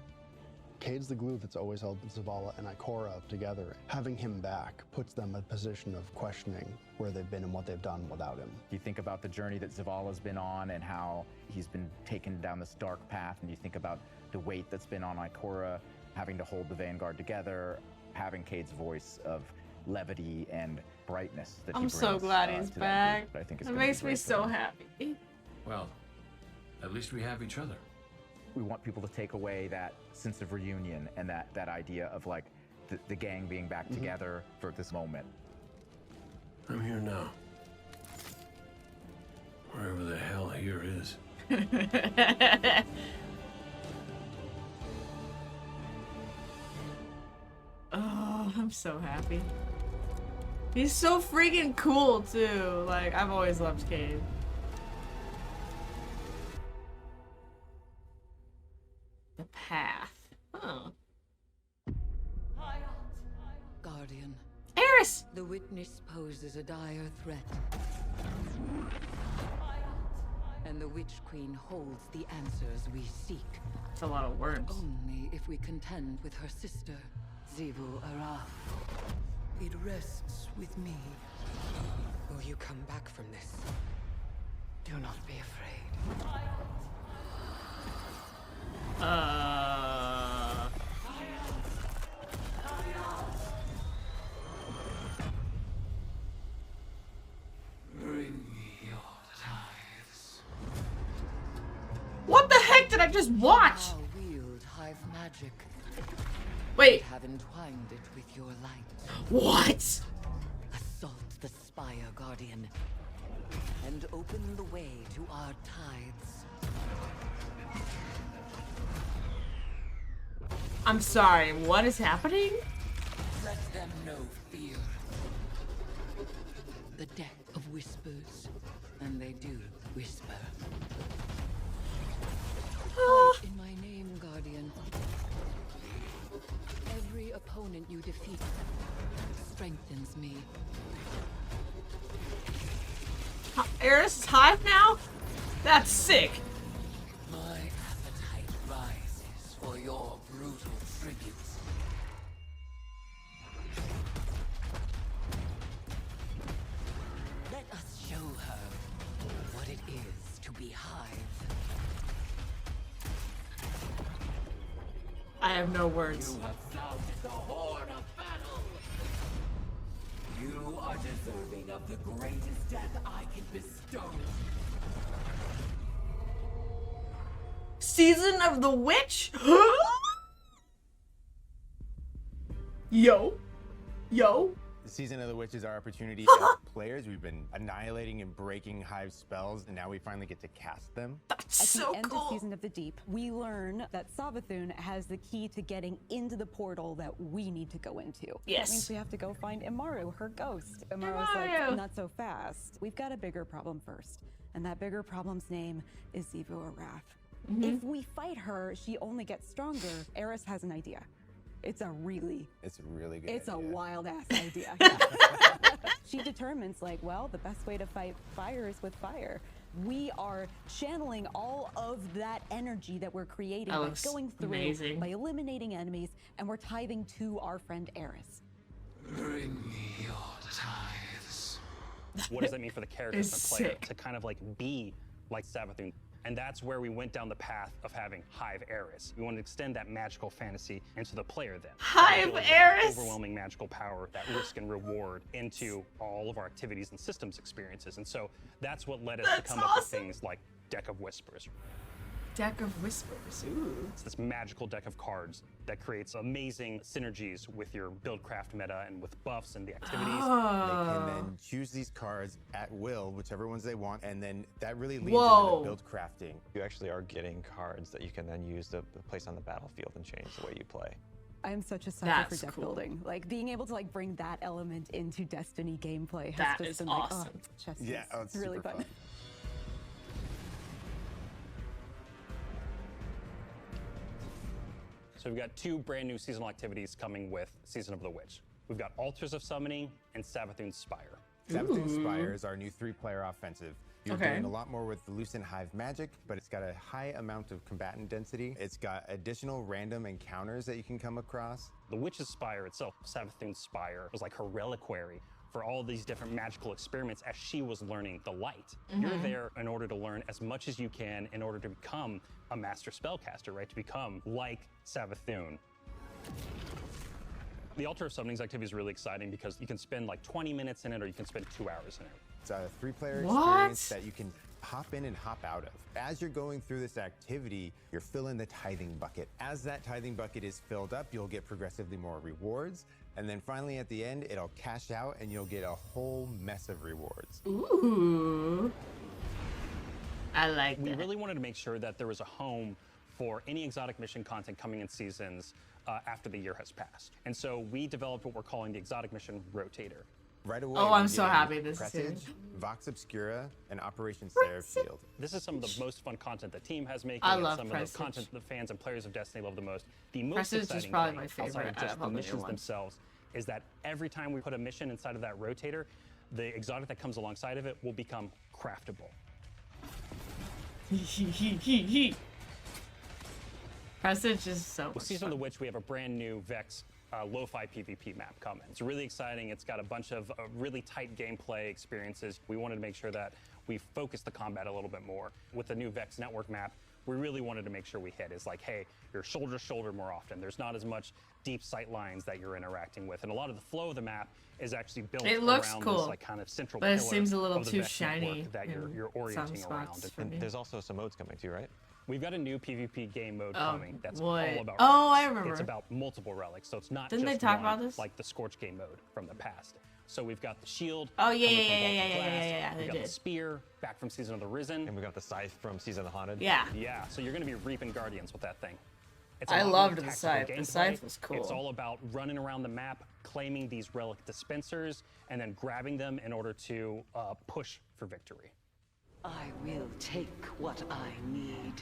Speaker 24: Cade's the glue that's always held Zavala and Ikora together. Having him back puts them in a position of questioning where they've been and what they've done without him.
Speaker 23: You think about the journey that Zavala's been on and how he's been taken down this dark path, and you think about the weight that's been on Ikora, having to hold the Vanguard together, having Cade's voice of levity and brightness that he
Speaker 1: I'm
Speaker 23: brings.
Speaker 1: so glad he's
Speaker 23: to that
Speaker 1: back.
Speaker 23: group. I think it's
Speaker 1: It
Speaker 23: gonna be
Speaker 1: makes me
Speaker 23: great for
Speaker 1: so
Speaker 23: them.
Speaker 1: happy.
Speaker 22: Well, at least we have each other.
Speaker 23: We want people to take away that sense of reunion and that idea of like the gang being back together for this moment.
Speaker 22: I'm here now. Wherever the hell here is.
Speaker 1: Oh, I'm so happy. He's so freaking cool too. Like, I've always loved Cade. The path. Huh.
Speaker 2: Guardian.
Speaker 1: Eris!
Speaker 2: The witness poses a dire threat. And the Witch Queen holds the answers we seek.
Speaker 1: It's a lot of words.
Speaker 2: Only if we contend with her sister, Zivu Araf. It rests with me.
Speaker 4: Will you come back from this?
Speaker 2: Do not be afraid.
Speaker 12: Bring me your tithes.
Speaker 1: What the heck did I just watch?
Speaker 2: Thou wield hive magic.
Speaker 1: Wait.
Speaker 2: Have entwined it with your light.
Speaker 1: What?
Speaker 2: Assault the Spire, Guardian, and open the way to our tithes.
Speaker 1: I'm sorry, what is happening?
Speaker 2: Let them know fear. The deck of whispers, and they do whisper. Fight in my name, Guardian. Every opponent you defeat strengthens me.
Speaker 1: Eris is hive now? That's sick.
Speaker 2: My appetite rises for your brutal tributes. Let us show her what it is to be hive.
Speaker 1: I have no words.
Speaker 2: You have found the horn of battle. You are deserving of the greatest death I can bestow.
Speaker 1: Season of the Witch? Yo. Yo.
Speaker 7: The Season of the Witch is our opportunity as players. We've been annihilating and breaking Hive spells, and now we finally get to cast them.
Speaker 1: That's
Speaker 8: At
Speaker 1: so
Speaker 8: the end
Speaker 1: cool.
Speaker 8: of Season of the Deep, we learn that Savathun has the key to getting into the portal that we need to go into.
Speaker 1: Yes.
Speaker 8: That means we have to go find Imaru, her ghost. Imaru's
Speaker 1: Imaru.
Speaker 8: like, not so fast. We've got a bigger problem first. And that bigger problem's name is Zivu Araf. If we fight her, she only gets stronger. Eris has an idea. It's a really
Speaker 7: good
Speaker 8: It's
Speaker 7: idea.
Speaker 8: a wild ass idea. She determines, like, well, the best way to fight fire is with fire. We are channeling all of that energy that we're creating
Speaker 1: That
Speaker 8: by
Speaker 1: looks
Speaker 8: going through,
Speaker 1: amazing.
Speaker 8: by eliminating enemies, and we're tithing to our friend Eris.
Speaker 12: Bring me your tithes.
Speaker 25: What does that mean for the character of
Speaker 1: It's
Speaker 25: the player
Speaker 1: sick.
Speaker 25: to kind of like be like Savathun? And that's where we went down the path of having Hive Eris. We want to extend that magical fantasy into the player then.
Speaker 1: Hive
Speaker 25: Build that
Speaker 1: Eris!
Speaker 25: Overwhelming magical power, that risk and reward into all of our activities and systems experiences. And so that's what led us to
Speaker 1: That's
Speaker 25: come up with
Speaker 1: awesome.
Speaker 25: things like Deck of Whispers.
Speaker 1: Deck of Whispers. Ooh.
Speaker 25: It's this magical deck of cards that creates amazing synergies with your buildcraft meta and with buffs and the activities.
Speaker 7: They
Speaker 1: Oh.
Speaker 7: can then choose these cards at will, whichever ones they want, and then that really leads
Speaker 1: Whoa.
Speaker 7: into build crafting.
Speaker 11: You actually are getting cards that you can then use to place on the battlefield and change the way you play.
Speaker 8: I'm such a sucker
Speaker 1: That's
Speaker 8: for deck
Speaker 1: cool.
Speaker 8: building. Like, being able to, like, bring that element into Destiny gameplay has
Speaker 1: That
Speaker 8: just
Speaker 1: is
Speaker 8: been
Speaker 1: awesome.
Speaker 8: like, oh, chess
Speaker 7: Yeah,
Speaker 8: piece. It's really
Speaker 7: super
Speaker 8: fun.
Speaker 25: So we've got 2 brand new seasonal activities coming with Season of the Witch. We've got Altars of Summoning and Savathun's Spire.
Speaker 7: Savathun's Spire is our new 3-player offensive. You're
Speaker 25: Okay.
Speaker 7: doing a lot more with the Lucent Hive magic, but it's got a high amount of combatant density. It's got additional random encounters that you can come across.
Speaker 25: The Witch's Spire itself, Savathun's Spire, was like her reliquary for all these different magical experiments as she was learning the light. You're there in order to learn as much as you can in order to become a master spellcaster, right? To become like Savathun. The Altar of Summonings activity is really exciting because you can spend like 20 minutes in it or you can spend 2 hours in it.
Speaker 7: It's a 3-player
Speaker 25: What?
Speaker 7: experience that you can hop in and hop out of. As you're going through this activity, you're filling the tithing bucket. As that tithing bucket is filled up, you'll get progressively more rewards. And then finally at the end, it'll cash out and you'll get a whole mess of rewards.
Speaker 1: Ooh. I like that.
Speaker 25: We really wanted to make sure that there was a home for any exotic mission content coming in seasons after the year has passed. And so we developed what we're calling the Exotic Mission Rotator.
Speaker 7: Right away.
Speaker 1: Oh, I'm
Speaker 7: we're
Speaker 1: so
Speaker 7: getting
Speaker 1: happy this is here.
Speaker 7: Presage, Vox Obscura, and Operation Seraph Shield.
Speaker 25: This is some of the most fun content the team has making.
Speaker 1: I
Speaker 25: and
Speaker 1: love
Speaker 25: some
Speaker 1: Presage.
Speaker 25: of the content the fans and players of Destiny love the most. The most
Speaker 1: Presage is
Speaker 25: exciting
Speaker 1: probably
Speaker 25: thing,
Speaker 1: my
Speaker 25: outside
Speaker 1: favorite
Speaker 25: of
Speaker 1: out
Speaker 25: just
Speaker 1: of
Speaker 25: the
Speaker 1: all the new
Speaker 25: missions
Speaker 1: ones.
Speaker 25: themselves, is that every time we put a mission inside of that rotator, the exotic that comes alongside of it will become craftable.
Speaker 1: Presage is so
Speaker 25: With
Speaker 1: much
Speaker 25: Season
Speaker 1: fun.
Speaker 25: of the Witch, we have a brand new Vex lo-fi PvP map coming. It's really exciting. It's got a bunch of really tight gameplay experiences. We wanted to make sure that we focus the combat a little bit more. With the new Vex network map, we really wanted to make sure we hit is like, hey, you're shoulder to shoulder more often. There's not as much deep sight lines that you're interacting with. And a lot of the flow of the map is actually built
Speaker 1: It looks
Speaker 25: around
Speaker 1: cool,
Speaker 25: this like kind of central
Speaker 1: but it
Speaker 25: pillar
Speaker 1: seems a little
Speaker 25: of the
Speaker 1: too
Speaker 25: Vex
Speaker 1: shiny
Speaker 25: network that you're
Speaker 1: in
Speaker 25: orienting
Speaker 1: some
Speaker 25: around.
Speaker 1: spots for me.
Speaker 25: There's also some modes coming too, right? We've got a new PvP game mode
Speaker 1: Oh,
Speaker 25: coming that's
Speaker 1: boy.
Speaker 25: all about
Speaker 1: Oh,
Speaker 25: relics.
Speaker 1: I remember.
Speaker 25: It's about multiple relics, so it's not
Speaker 1: Didn't
Speaker 25: just
Speaker 1: they talk
Speaker 25: one,
Speaker 1: about this?
Speaker 25: like the Scorch game mode from the past. So we've got the shield.
Speaker 1: Oh, yeah,
Speaker 25: coming
Speaker 1: yeah,
Speaker 25: from
Speaker 1: yeah,
Speaker 25: Vault
Speaker 1: yeah,
Speaker 25: of
Speaker 1: yeah,
Speaker 25: Glass.
Speaker 1: yeah, yeah,
Speaker 25: We've
Speaker 1: they
Speaker 25: got the
Speaker 1: did.
Speaker 25: spear back from Season of the Risen.
Speaker 3: And we got the scythe from Season of the Haunted.
Speaker 1: Yeah.
Speaker 25: Yeah, so you're going to be reaping Guardians with that thing. It's
Speaker 1: I
Speaker 25: a lot
Speaker 1: loved
Speaker 25: more
Speaker 1: the
Speaker 25: tactical
Speaker 1: scythe. The
Speaker 25: gameplay.
Speaker 1: scythe was cool.
Speaker 25: It's all about running around the map, claiming these relic dispensers, and then grabbing them in order to push for victory.
Speaker 2: I will take what I need.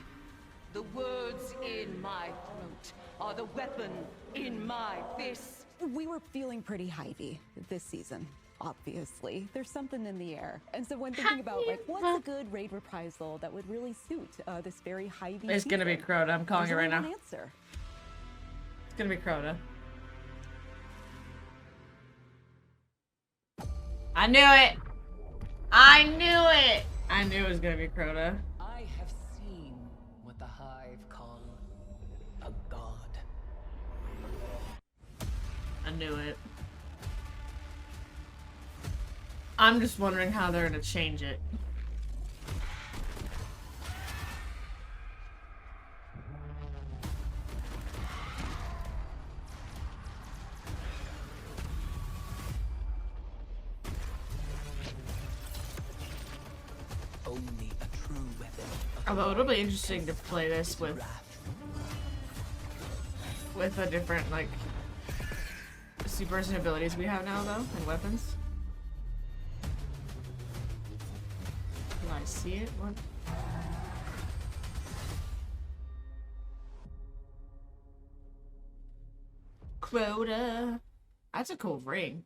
Speaker 2: The words in my throat are the weapon in my fist.
Speaker 8: We were feeling pretty Hivey this season, obviously. There's something in the air. And so when thinking about like what's a good raid reprisal that would really suit this very Hivey
Speaker 1: It's gonna be
Speaker 8: season,
Speaker 1: Crota. I'm calling
Speaker 8: there's
Speaker 1: it right
Speaker 8: only
Speaker 1: now.
Speaker 8: one answer.
Speaker 1: It's gonna be Crota. I knew it! I knew it! I knew it was gonna be Crota.
Speaker 2: I have seen what the Hive call a god.
Speaker 1: I knew it. I'm just wondering how they're gonna change it.
Speaker 2: Only a true weapon.
Speaker 1: Although it'll be interesting to play this with a different like supers and abilities we have now though, and weapons. Do I see it? What? Quota. That's a cool ring.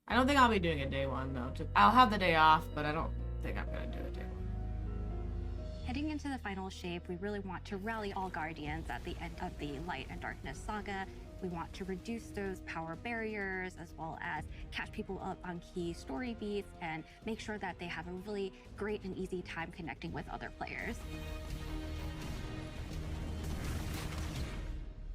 Speaker 1: I don't think I'll be doing it day one though. I'll have the day off, but I don't think I'm gonna do it day one.
Speaker 5: Heading into the final shape, we really want to rally all Guardians at the end of the Light and Darkness saga. We want to reduce those power barriers as well as catch people up on key story beats and make sure that they have a really great and easy time connecting with other players.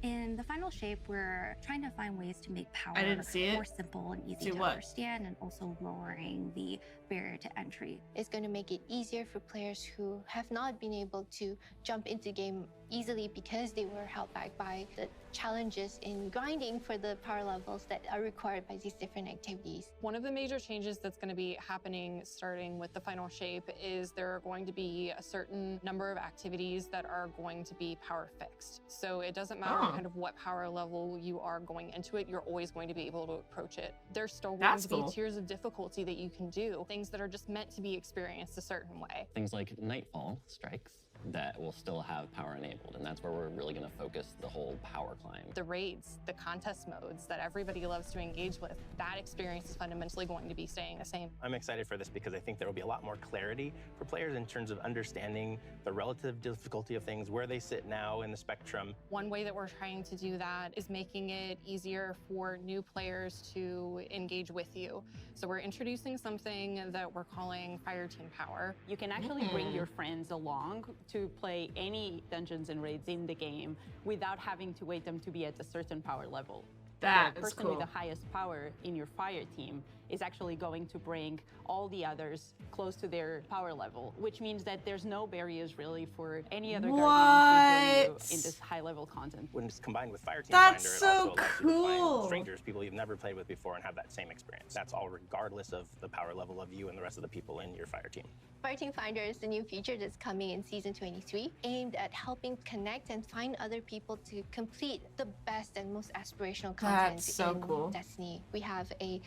Speaker 5: In the final shape, we're trying to find ways to make power
Speaker 1: I didn't see it.
Speaker 5: more simple and easy
Speaker 1: See
Speaker 5: to
Speaker 1: what?
Speaker 5: understand, and also lowering the barrier to entry.
Speaker 9: It's going to make it easier for players who have not been able to jump into game easily because they were held back by the challenges in grinding for the power levels that are required by these different activities.
Speaker 10: One of the major changes that's going to be happening starting with the final shape is there are going to be a certain number of activities that are going to be power fixed. So it doesn't matter kind of what power level you are going into it, you're always going to be able to approach it. There's still going
Speaker 1: That's
Speaker 10: to be
Speaker 1: cool.
Speaker 10: tiers of difficulty that you can do, things that are just meant to be experienced a certain way.
Speaker 17: Things like Nightfall strikes that will still have power enabled, and that's where we're really going to focus the whole power climb.
Speaker 10: The raids, the contest modes that everybody loves to engage with, that experience is fundamentally going to be staying the same.
Speaker 13: I'm excited for this because I think there will be a lot more clarity for players in terms of understanding the relative difficulty of things, where they sit now in the spectrum.
Speaker 10: One way that we're trying to do that is making it easier for new players to engage with you. So we're introducing something that we're calling Fire Team Power.
Speaker 14: You can actually bring your friends along to play any dungeons and raids in the game without having to wait them to be at a certain power level.
Speaker 1: That
Speaker 14: the
Speaker 1: is
Speaker 14: person
Speaker 1: cool.
Speaker 14: with the highest power in your fire team is actually going to bring all the others close to their power level, which means that there's no barriers really for any other guardian to join you in this high-level content.
Speaker 13: When it's combined with Fire Team
Speaker 1: That's
Speaker 13: Finder,
Speaker 1: so
Speaker 13: it also allows you to
Speaker 1: cool.
Speaker 13: find strangers, people you've never played with before, and have that same experience. That's all regardless of the power level of you and the rest of the people in your fire team.
Speaker 9: Fire Team Finder is the new feature that's coming in Season 23, aimed at helping connect and find other people to complete the best and most aspirational content
Speaker 1: That's so
Speaker 9: in
Speaker 1: cool.
Speaker 9: Destiny. We have a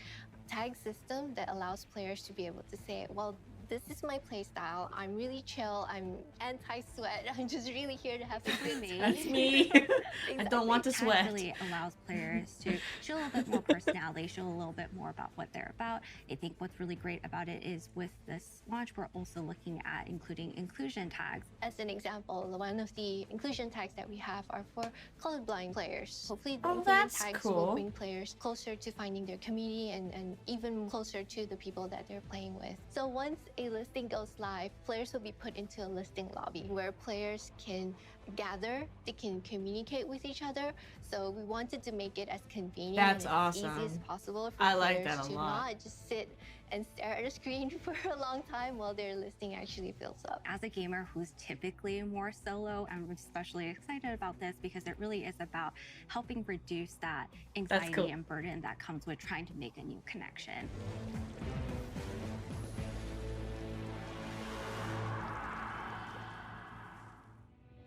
Speaker 9: tag system that allows players to be able to say, well, this is my playstyle. I'm really chill. I'm anti-sweat. I'm just really here to have a good time.
Speaker 1: That's me. I don't want to
Speaker 5: Tag
Speaker 1: sweat.
Speaker 5: really allows players to show a little bit more personality, show a little bit more about what they're about. I think what's really great about it is with this launch, we're also looking at including inclusion tags.
Speaker 9: As an example, one of the inclusion tags that we have are for colorblind players. Hopefully the
Speaker 1: Oh,
Speaker 9: inclusion
Speaker 1: that's
Speaker 9: tags
Speaker 1: cool.
Speaker 9: will bring players closer to finding their community and even closer to the people that they're playing with. So once a listing goes live, players will be put into a listing lobby where players can gather, they can communicate with each other. So we wanted to make it as convenient
Speaker 1: That's
Speaker 9: and as easy as
Speaker 1: awesome.
Speaker 9: possible for
Speaker 1: I like
Speaker 9: players
Speaker 1: that a
Speaker 9: to
Speaker 1: lot.
Speaker 9: not just sit and stare at a screen for a long time while their listing actually fills up.
Speaker 5: As a gamer who's typically more solo, I'm especially excited about this because it really is about helping reduce that anxiety
Speaker 1: cool.
Speaker 5: and burden that comes with trying to make a new connection.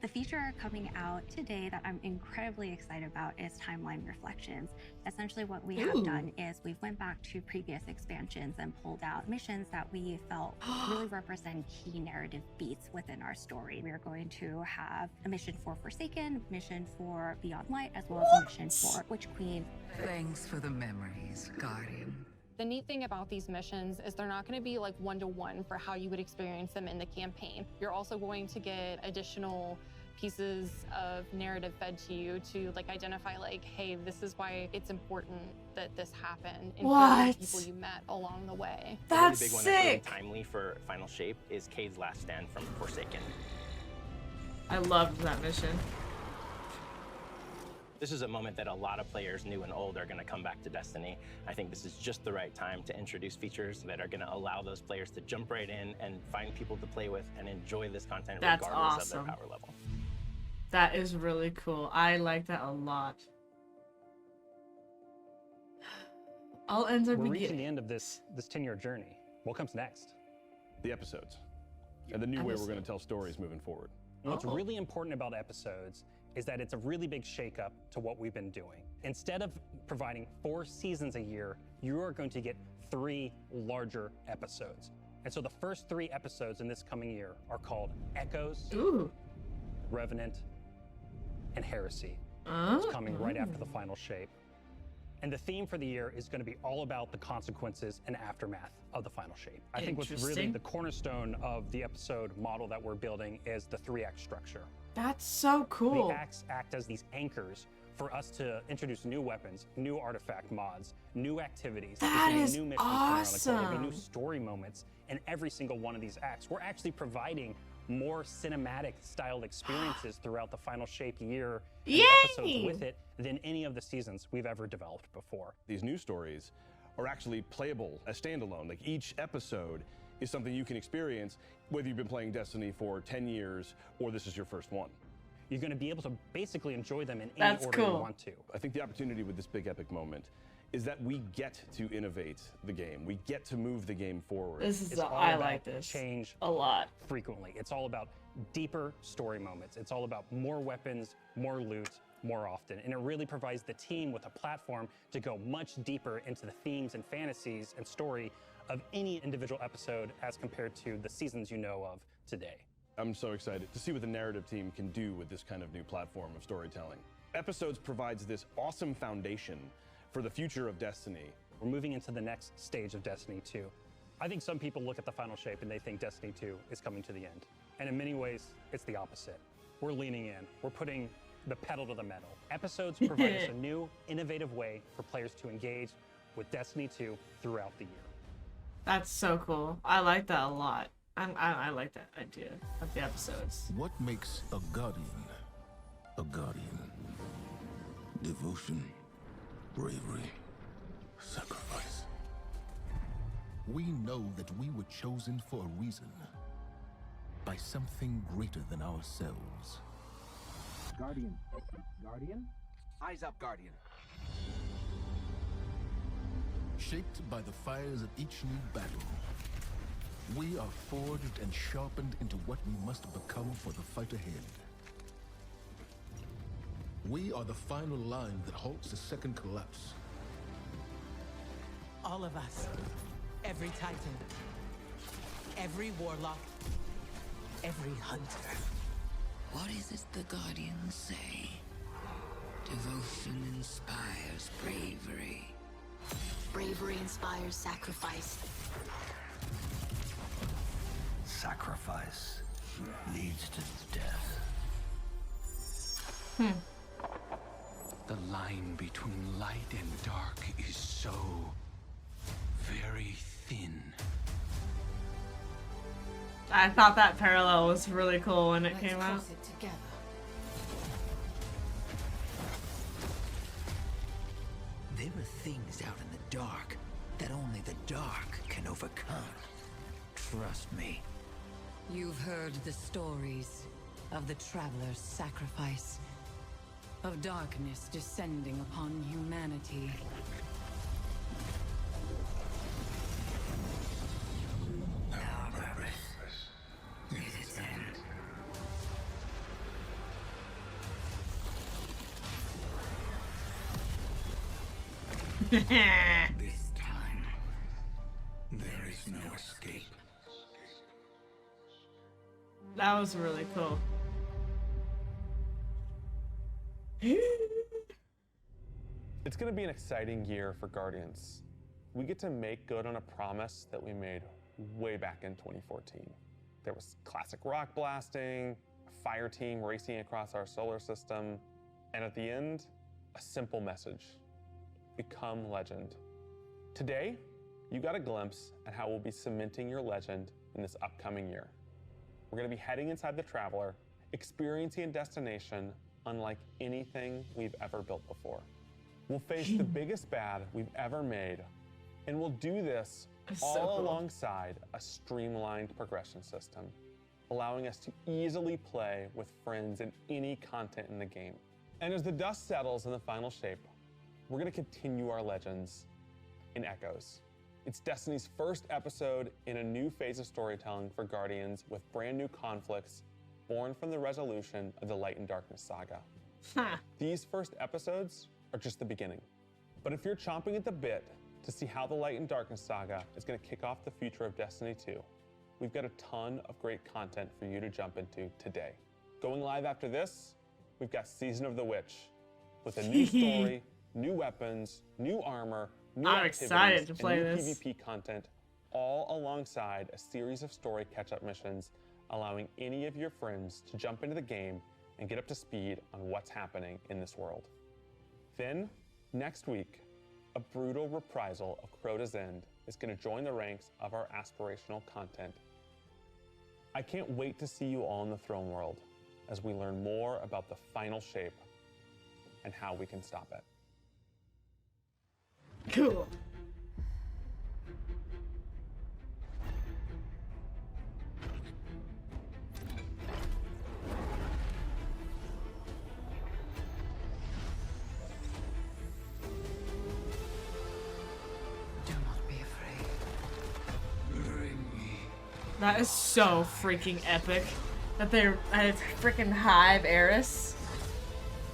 Speaker 5: The feature coming out today that I'm incredibly excited about is Timeline Reflections. Essentially what we have done is we've went back to previous expansions and pulled out missions that we felt really represent key narrative beats within our story. We are going to have a mission for Forsaken, mission for Beyond Light, as well as a mission for Witch Queen.
Speaker 12: Thanks for the memories, Guardian.
Speaker 10: The neat thing about these missions is they're not going to be like one-to-one for how you would experience them in the campaign. You're also going to get additional pieces of narrative fed to you to like identify like, hey, this is why it's important that this happened. And
Speaker 1: What?
Speaker 10: the people you met along the way.
Speaker 1: That's
Speaker 13: a really big one that's really
Speaker 1: sick.
Speaker 13: timely for Final Shape is Cade's last stand from Forsaken.
Speaker 1: I loved that mission.
Speaker 13: This is a moment that a lot of players, new and old, are going to come back to Destiny. I think this is just the right time to introduce features that are going to allow those players to jump right in and find people to play with and enjoy this content
Speaker 1: That's
Speaker 13: regardless
Speaker 1: awesome.
Speaker 13: of their power level.
Speaker 1: That is really cool. I like that a lot. All ends are
Speaker 25: We're reaching
Speaker 1: beginning.
Speaker 25: the end of this 10-year journey. What comes next?
Speaker 6: The episodes. And the new way we're going to tell stories moving forward.
Speaker 25: And what's really important about episodes is that it's a really big shakeup to what we've been doing. Instead of providing 4 seasons a year, you are going to get 3 larger episodes. And so the first 3 episodes in this coming year are called Echoes, Revenant, and Heresy. It's coming right after the final shape. And the theme for the year is going to be all about the consequences and aftermath of the final shape. I think what's really
Speaker 1: Interesting.
Speaker 25: the cornerstone of the episode model that we're building is the 3-act structure.
Speaker 1: That's so cool.
Speaker 25: The acts act as these anchors for us to introduce new weapons, new artifact mods, new activities.
Speaker 1: That
Speaker 25: There's
Speaker 1: is
Speaker 25: new missions coming around the corner. There'll be
Speaker 1: awesome.
Speaker 25: new story moments in every single one of these acts. We're actually providing more cinematic styled experiences throughout the final shape year and the episodes with it than any of the seasons we've ever developed before.
Speaker 6: These new stories are actually playable as standalone. Like each episode is something you can experience whether you've been playing Destiny for 10 years or this is your first one.
Speaker 25: You're going to be able to basically enjoy them in any
Speaker 1: That's
Speaker 25: order you
Speaker 1: cool.
Speaker 25: want to.
Speaker 6: I think the opportunity with this big epic moment is that we get to innovate the game. We get to move the game forward.
Speaker 1: This is
Speaker 25: It's all
Speaker 1: I
Speaker 25: about
Speaker 1: like this
Speaker 25: change
Speaker 1: a lot.
Speaker 25: frequently. It's all about deeper story moments. It's all about more weapons, more loot, more often. And it really provides the team with a platform to go much deeper into the themes and fantasies and story of any individual episode as compared to the seasons you know of today.
Speaker 6: I'm so excited to see what the narrative team can do with this kind of new platform of storytelling. Episodes provides this awesome foundation for the future of Destiny.
Speaker 25: We're moving into the next stage of Destiny 2. I think some people look at the final shape and they think Destiny 2 is coming to the end. And in many ways, it's the opposite. We're leaning in. We're putting the pedal to the metal. Episodes provide us a new, innovative way for players to engage with Destiny 2 throughout the year.
Speaker 1: That's so cool. I like that a lot. I like that idea of the episodes.
Speaker 15: What makes a guardian a guardian? Devotion, bravery, sacrifice. We know that we were chosen for a reason, by something greater than ourselves.
Speaker 16: Guardian. Guardian? Eyes up, Guardian.
Speaker 15: Shaped by the fires of each new battle, we are forged and sharpened into what we must become for the fight ahead. We are the final line that halts the second collapse.
Speaker 18: All of us. Every Titan. Every Warlock. Every Hunter.
Speaker 12: What is it the Guardians say? Devotion inspires bravery.
Speaker 19: Bravery inspires sacrifice.
Speaker 15: Sacrifice leads to death.
Speaker 16: The line between light and dark is so very thin.
Speaker 1: I thought that parallel was really cool when it came out.
Speaker 19: It together.
Speaker 12: There are things out in the dark that only the dark can overcome. Trust me.
Speaker 19: You've heard the stories of the Traveler's sacrifice, of darkness descending upon humanity.
Speaker 12: Our purpose is its end.
Speaker 16: This time, there is no escape.
Speaker 1: That was really cool.
Speaker 11: It's going to be an exciting year for Guardians. We get to make good on a promise that we made way back in 2014. There was classic rock blasting, a fire team racing across our solar system, and at the end, a simple message: become legend. Today, you got a glimpse at how we'll be cementing your legend in this upcoming year. We're going to be heading inside the Traveler, experiencing a destination unlike anything we've ever built before. We'll face the biggest bad we've ever made, and we'll do this all alongside a streamlined progression system, allowing us to easily play with friends in any content in the game. And as the dust settles in the final shape, we're going to continue our legends in Echoes. It's Destiny's first episode in a new phase of storytelling for Guardians, with brand new conflicts born from the resolution of the Light and Darkness saga. These first episodes are just the beginning. But if you're chomping at the bit to see how the Light and Darkness saga is going to kick off the future of Destiny 2, we've got a ton of great content for you to jump into today. Going live after this, we've got Season of the Witch, with a new story, new weapons, new armor, new
Speaker 1: I'm
Speaker 11: activities,
Speaker 1: excited to play
Speaker 11: and new
Speaker 1: this.
Speaker 11: PvP content, all alongside a series of story catch-up missions, allowing any of your friends to jump into the game and get up to speed on what's happening in this world. Then, next week, a brutal reprisal of Crota's End is going to join the ranks of our aspirational content. I can't wait to see you all in the Throne World as we learn more about the final shape and how we can stop it.
Speaker 1: Cool.
Speaker 19: Do not be afraid.
Speaker 1: That is so freaking epic. That they're at its freaking hive Eris.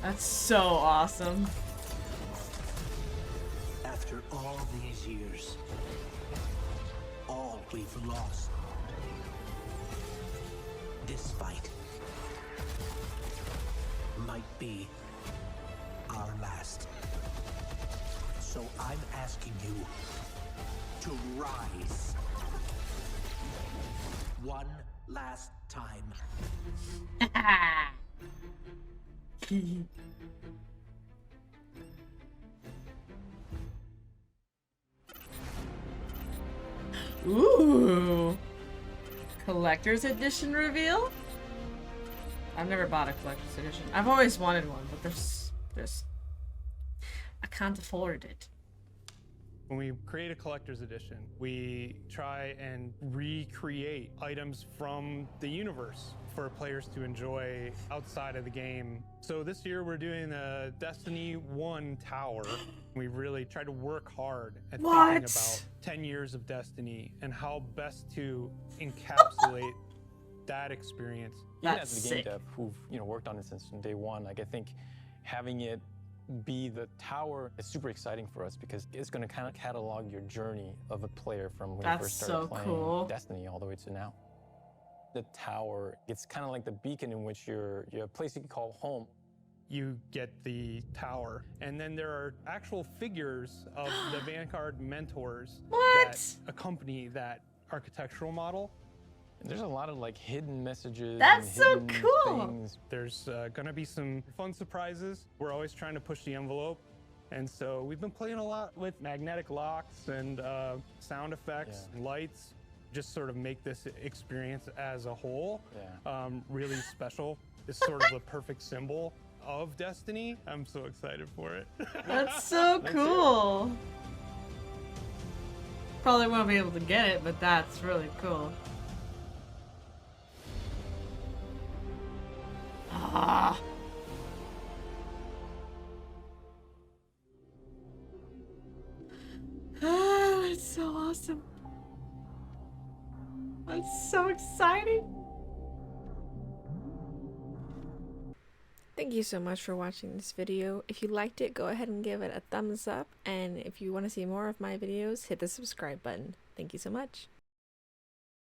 Speaker 1: That's so awesome.
Speaker 16: After all these years, all we've lost,
Speaker 12: This fight might be our last. So I'm asking you to rise. One last time.
Speaker 1: Ooh. Collector's edition reveal? I've never bought a collector's edition. I've always wanted one, but there's I can't afford it.
Speaker 20: When we create a collector's edition, we try and recreate items from the universe for players to enjoy outside of the game. So this year we're doing a Destiny 1 tower. We really tried to work hard at thinking about 10 years of Destiny and how best to encapsulate that experience.
Speaker 21: Even as the game dev who've worked on it since day one, like I think having it be the tower is super exciting for us because it's going to kind of catalog your journey of a player from when you first started playing Destiny all the way to now. The tower, it's kind of like the beacon in which you're a place you can call home.
Speaker 20: You get the tower, and then there are actual figures of the Vanguard mentors that accompany that architectural model.
Speaker 21: And there's a lot of like hidden messages.
Speaker 1: That's
Speaker 21: and
Speaker 1: so
Speaker 21: hidden
Speaker 1: cool.
Speaker 21: Things.
Speaker 20: There's gonna be some fun surprises. We're always trying to push the envelope. And so we've been playing a lot with magnetic locks and sound effects and lights, just sort of make this experience as a whole really special. It's sort of the perfect symbol of Destiny. I'm so excited for it.
Speaker 1: That's so cool. Probably won't be able to get it, but that's really cool. Ah. That's so awesome. That's so exciting.
Speaker 22: Thank you so much for watching this video. If you liked it, go ahead and give it a thumbs up. And if you want to see more of my videos, hit the subscribe button. Thank you so much.